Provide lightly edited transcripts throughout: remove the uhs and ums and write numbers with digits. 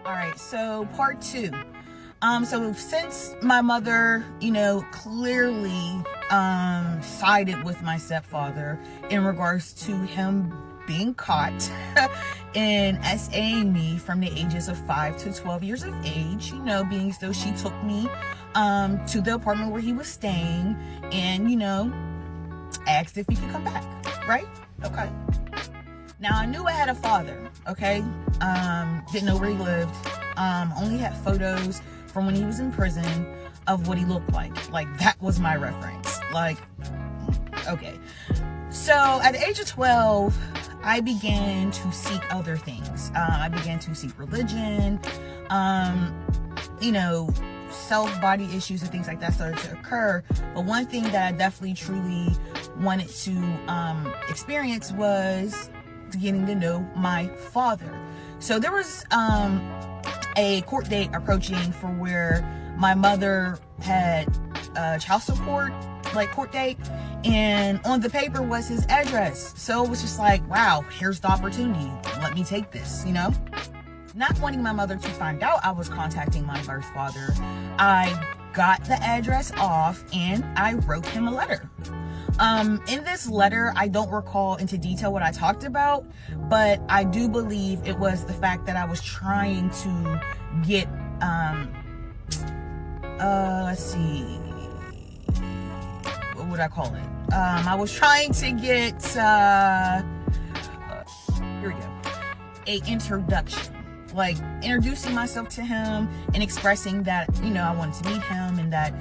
All right, so part two. So since my mother, clearly sided with my stepfather in regards to him being caught in SAing me from the ages of 5 to 12 years of age, being as though she took me to the apartment where he was staying and, asked if he could come back, right? Okay. Now, I knew I had a father, okay? Didn't know where he lived. Only had photos from when he was in prison of what he looked like. Like, that was my reference. Like, okay. So, at the age of 12, I began to seek other things. I began to seek religion. Self-body issues and things like that started to occur. But one thing that I definitely truly wanted to experience was getting to know my father. So there was a court date approaching for where my mother had child support, court date, and on the paper was his address. So it was just like, wow, here's the opportunity. Let me take this, Not wanting my mother to find out I was contacting my birth father, I got the address off and I wrote him a letter. In this letter, I don't recall into detail what I talked about, but I do believe it was the fact that I was trying to get, let's see, what would I call it? I was trying to get, here we go, a introduction. Like introducing myself to him and expressing that, I wanted to meet him and that,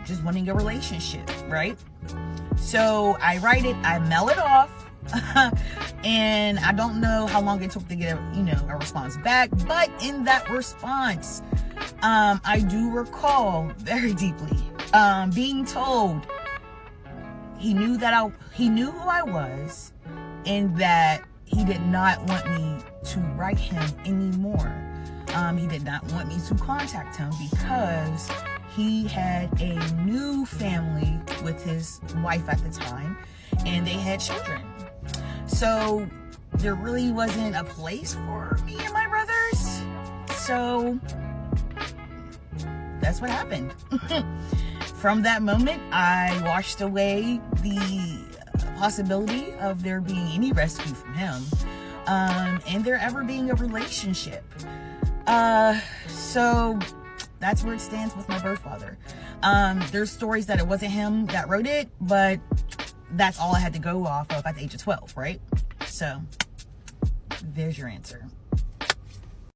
just wanting a relationship, right? So I write it, I mail it off, and I don't know how long it took to get a response back, but in that response, I do recall very deeply, being told he knew who I was and that he did not want me to write him anymore. He did not want me to contact him because he had a new family with his wife at the time, and they had children. So there really wasn't a place for me and my brothers. So that's what happened. From that moment, I washed away the possibility of there being any rescue from him, and there ever being a relationship. So that's where it stands with my birth father. There's stories that it wasn't him that wrote it, but that's all I had to go off of at the age of 12, right? So there's your answer.